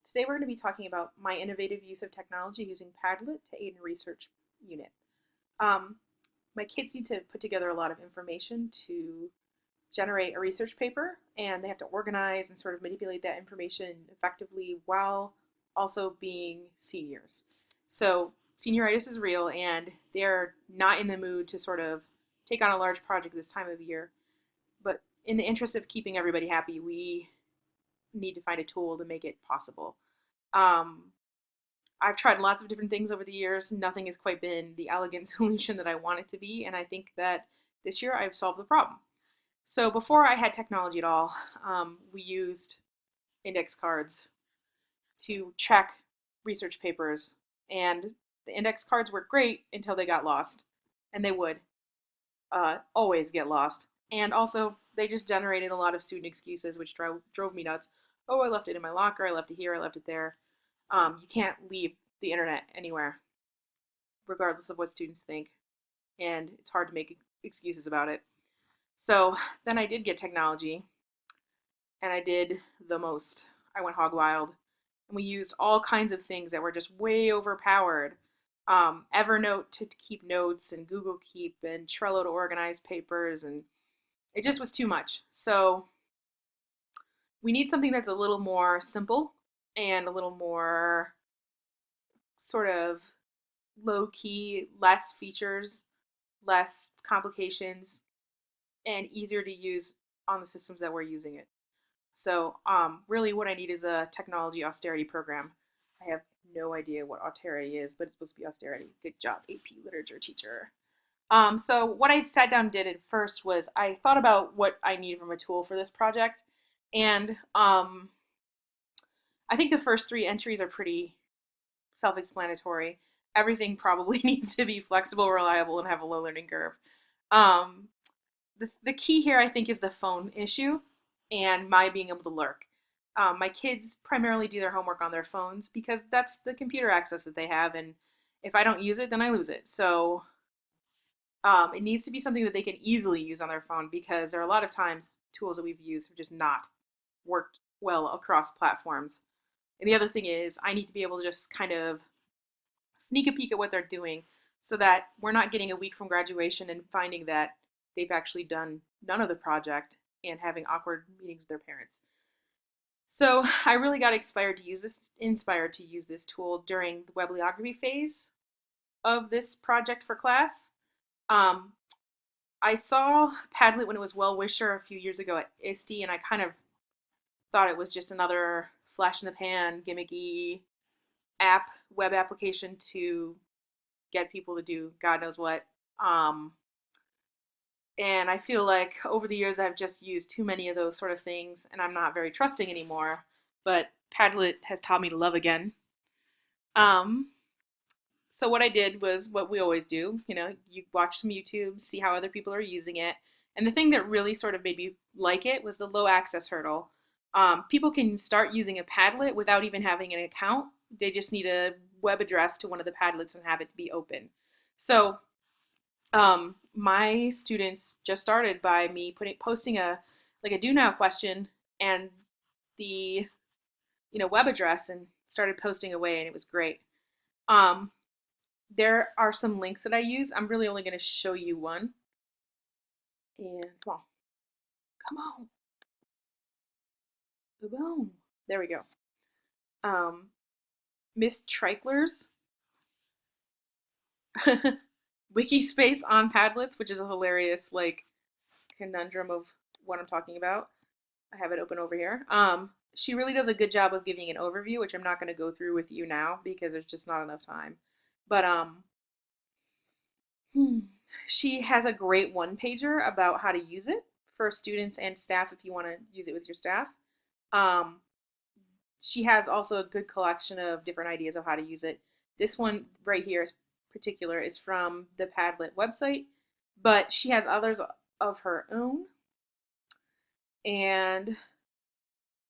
Today we're going to be talking about my innovative use of technology using Padlet to aid in research unit. Um, my kids need to put together a lot of information to generate a research paper, and they have to organize and sort of manipulate that information effectively while also being seniors. So senioritis is real, and they're not in the mood to sort of take on a large project this time of year. But in the interest of keeping everybody happy, we need to find a tool to make it possible. Um, I've tried lots of different things over the years. Nothing has quite been the elegant solution that I want it to be, and I think that this year I've solved the problem. So before I had technology at all, we used index cards to track research papers, and the index cards were great until they got lost, and they would always get lost. And also, they just generated a lot of student excuses, which drove me nuts. Oh, I left it in my locker, I left it here, I left it there. You can't leave the internet anywhere, regardless of what students think, and it's hard to make excuses about it. So then I did get technology, and I did the most. I went hog wild, and we used all kinds of things that were just way overpowered. Evernote to keep notes, and Google Keep, and Trello to organize papers, and it just was too much. So we need something that's a little more simple and a little more sort of low key, less features, less complications, and easier to use on the systems that we're using it. So really what I need is a technology austerity program. I have no idea what austerity is, but it's supposed to be austerity. Good job, AP literature teacher. So what I sat down and did at first was I thought about what I needed from a tool for this project, and I think the first three entries are pretty self-explanatory. Everything probably needs to be flexible, reliable, and have a low learning curve. Um, the key here, I think, is the phone issue and my being able to lurk. My kids primarily do their homework on their phones because that's the computer access that they have, and if I don't use it, then I lose it. So it needs to be something that they can easily use on their phone because there are a lot of times tools that we've used have just not worked well across platforms. And the other thing is, I need to be able to just kind of sneak a peek at what they're doing so that we're not getting a week from graduation and finding that they've actually done none of the project and having awkward meetings with their parents. So I really got inspired to use this tool during the weblography phase of this project for class. Um, I saw Padlet when it was Well Wisher a few years ago at ISTE, and I kind of thought it was just another flash in the pan, gimmicky web application to get people to do God knows what. And I feel like over the years I've just used too many of those sort of things, and I'm not very trusting anymore. But Padlet has taught me to love again. Um, so what I did was what we always do. You watch some YouTube, see how other people are using it. And the thing that really sort of made me like it was the low access hurdle. People can start using a Padlet without even having an account. They just need a web address to one of the Padlets and have it be open. So my students just started by me posting a do now question and the web address, and started posting away, and it was great. Um, there are some links that I use. I'm really only going to show you one. And come on, boom. There we go. Miss Treichler's Wikispace on Padlets, which is a hilarious conundrum of what I'm talking about. I have it open over here. She really does a good job of giving an overview, which I'm not going to go through with you now because there's just not enough time. But she has a great one-pager about how to use it for students and staff if you want to use it with your staff. She has also a good collection of different ideas of how to use it. This one right here is particular is from the Padlet website, but she has others of her own, and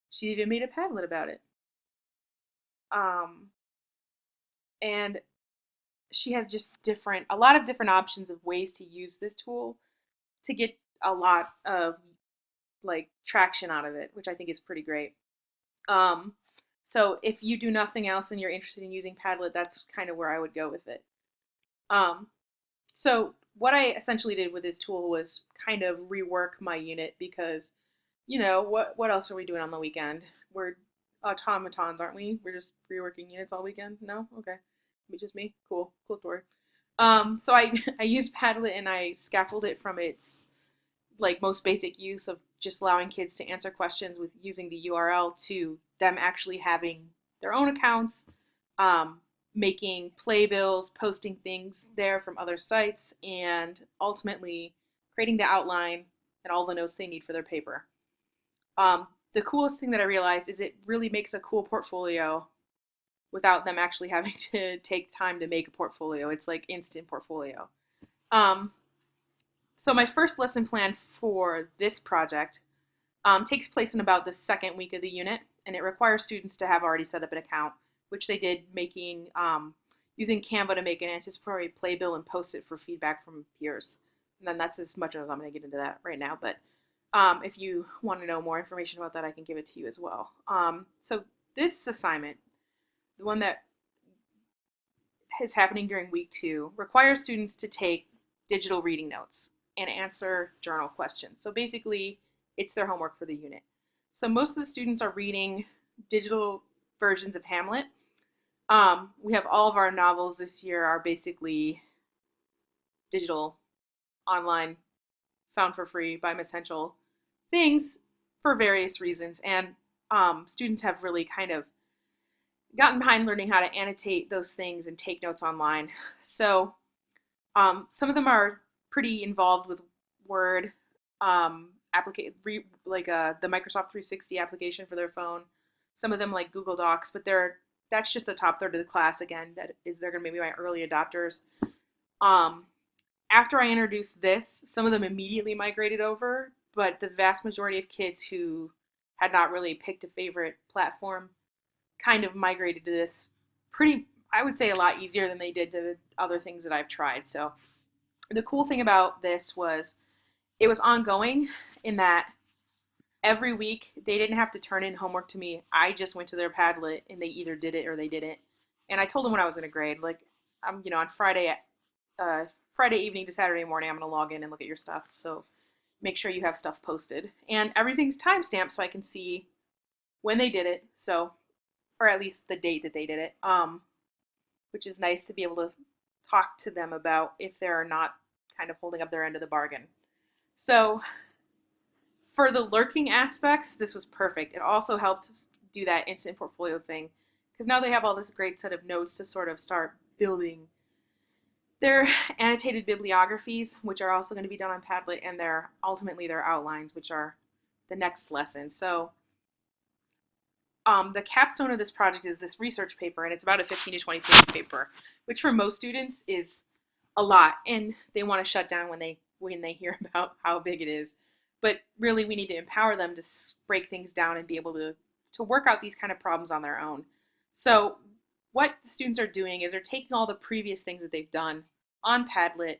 she even made a Padlet about it. And she has just a lot of different options of ways to use this tool to get a lot of traction out of it, which I think is pretty great. So if you do nothing else and you're interested in using Padlet, that's kind of where I would go with it. Um, so what I essentially did with this tool was kind of rework my unit because, what else are we doing on the weekend? We're automatons, aren't we? We're just reworking units all weekend. No, okay, maybe just me. Cool story. So I I used Padlet and I scaffolded it from its like most basic use of just allowing kids to answer questions with using the URL to them actually having their own accounts, um, making playbills, posting things there from other sites, and ultimately creating the outline and all the notes they need for their paper. The coolest thing that I realized is it really makes a cool portfolio without them actually having to take time to make a portfolio. It's like instant portfolio. Um, so my first lesson plan for this project takes place in about the second week of the unit, and it requires students to have already set up an account, which they did using Canva to make an anticipatory playbill and post it for feedback from peers. And then that's as much as I'm going to get into that right now. But if you want to know more information about that, I can give it to you as well. So this assignment, the one that is happening during week 2, requires students to take digital reading notes and answer journal questions. So basically, it's their homework for the unit. So most of the students are reading digital versions of Hamlet. We have all of our novels this year are basically digital, online, found for free by Miss Henschel things for various reasons. And students have really kind of gotten behind learning how to annotate those things and take notes online. So some of them are pretty involved with Word, the Microsoft 360 application for their phone. Some of them like Google Docs, but that's just the top third of the class. Again, they're going to be my early adopters. After I introduced this, some of them immediately migrated over, but the vast majority of kids who had not really picked a favorite platform kind of migrated to this I would say a lot easier than they did to other things that I've tried. So the cool thing about this was it was ongoing in that every week they didn't have to turn in homework to me. I just went to their Padlet and they either did it or they didn't. And I told them when I was going to grade, like, on Friday evening to Saturday morning, I'm going to log in and look at your stuff. So make sure you have stuff posted. And everything's timestamped so I can see when they did it. So, or at least the date that they did it. Which is nice to be able to talk to them about if they're not kind of holding up their end of the bargain. So for the lurking aspects, this was perfect. It also helped do that instant portfolio thing because now they have all this great set of notes to sort of start building their annotated bibliographies, which are also going to be done on Padlet, and ultimately their outlines, which are the next lesson. So the capstone of this project is this research paper, and it's about a 15 to 20 page paper, which for most students is a lot, and they want to shut down when they hear about how big it is. But really, we need to empower them to break things down and be able to work out these kind of problems on their own. So what the students are doing is they're taking all the previous things that they've done on Padlet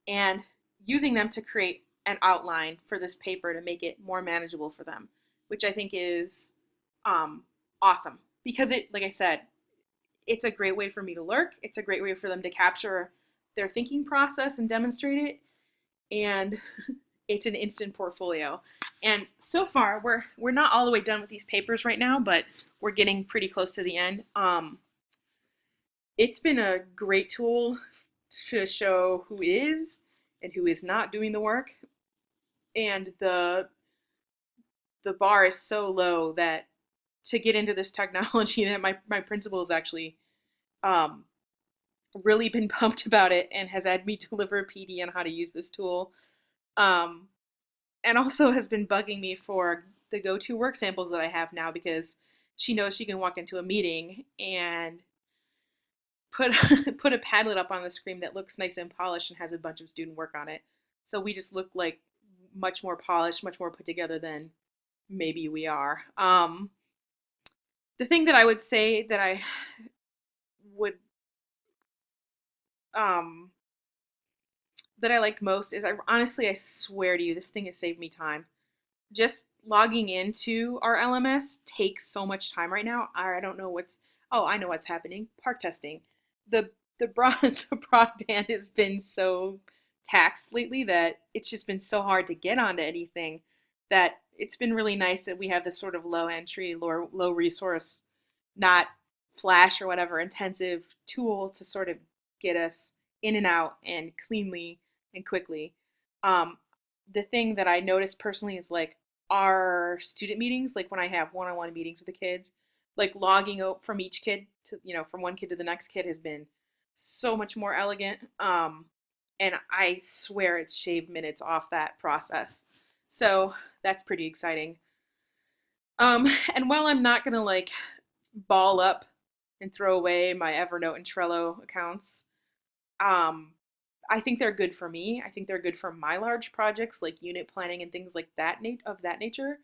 and using them to create an outline for this paper to make it more manageable for them, which I think is awesome because like I said, it's a great way for me to lurk. It's a great way for them to capture their thinking process and demonstrate it. And it's an instant portfolio. And so far, we're not all the way done with these papers right now, but we're getting pretty close to the end. It's been a great tool to show who is and who is not doing the work. And the bar is so low that to get into this technology that my principal has actually really been pumped about it and has had me deliver a PD on how to use this tool. And also has been bugging me for the go-to work samples that I have now because she knows she can walk into a meeting and put a Padlet up on the screen that looks nice and polished and has a bunch of student work on it. So we just look like much more polished, much more put together than maybe we are. The thing that I would say that I would that I liked most is I swear to you, this thing has saved me time. Just logging into our LMS takes so much time right now. I don't know what's, oh, I know what's happening. Park testing. The the broadband has been so taxed lately that it's just been so hard to get onto anything that it's been really nice that we have this sort of low entry, low resource, not flash or whatever intensive tool to sort of get us in and out and cleanly and quickly. Um, the thing that I noticed personally is like our student meetings, like when I have one-on-one meetings with the kids, like logging out from each kid to, from one kid to the next kid has been so much more elegant. And I swear it's shaved minutes off that process. So that's pretty exciting. And while I'm not gonna like ball up and throw away my Evernote and Trello accounts, um, I think they're good for me. I think they're good for my large projects like unit planning and things like that of that nature.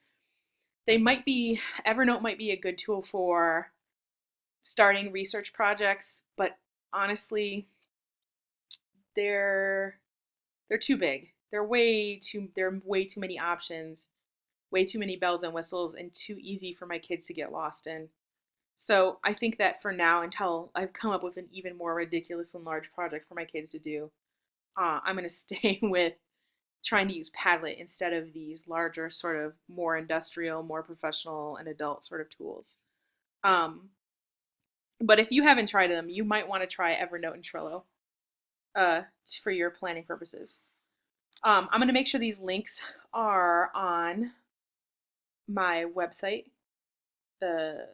They might be Evernote might be a good tool for starting research projects, but honestly, they're they're too big. There are way too many options, way too many bells and whistles, and too easy for my kids to get lost in. So I think that for now, until I've come up with an even more ridiculous and large project for my kids to do, I'm going to stay with trying to use Padlet instead of these larger, sort of more industrial, more professional, and adult sort of tools. Um, but if you haven't tried them, you might want to try Evernote and Trello for your planning purposes. I'm going to make sure these links are on my website, the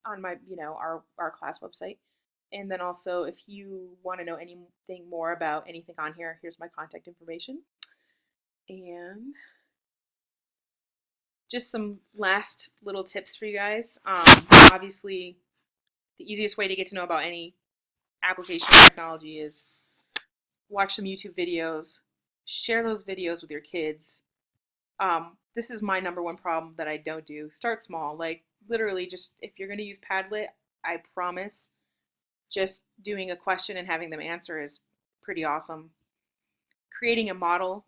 on my our class website, and then also if you want to know anything more about anything on here, here's my contact information. And just some last little tips for you guys. Obviously, the easiest way to get to know about any application of technology is watch some YouTube videos, share those videos with your kids. This is my number one problem that I don't do. Start small. Like literally just if you're going to use Padlet, I promise just doing a question and having them answer is pretty awesome. Creating a model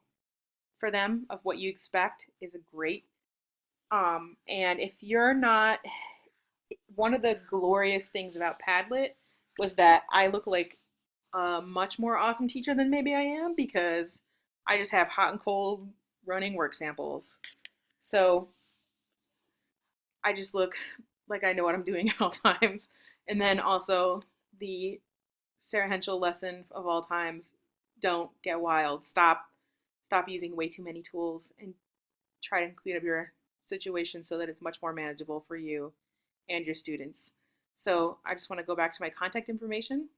for them of what you expect is great. And if you're not, one of the glorious things about Padlet was that I look like a much more awesome teacher than maybe I am because I just have hot and cold running work samples. So I just look like I know what I'm doing at all times. And then also the Sarah Henschel lesson of all times, don't get wild. Stop using way too many tools and try to clean up your situation so that it's much more manageable for you and your students. So I just want to go back to my contact information.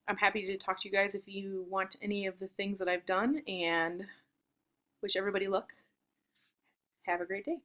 I'm happy to talk to you guys if you want any of the things that I've done, and wish everybody luck. Have a great day.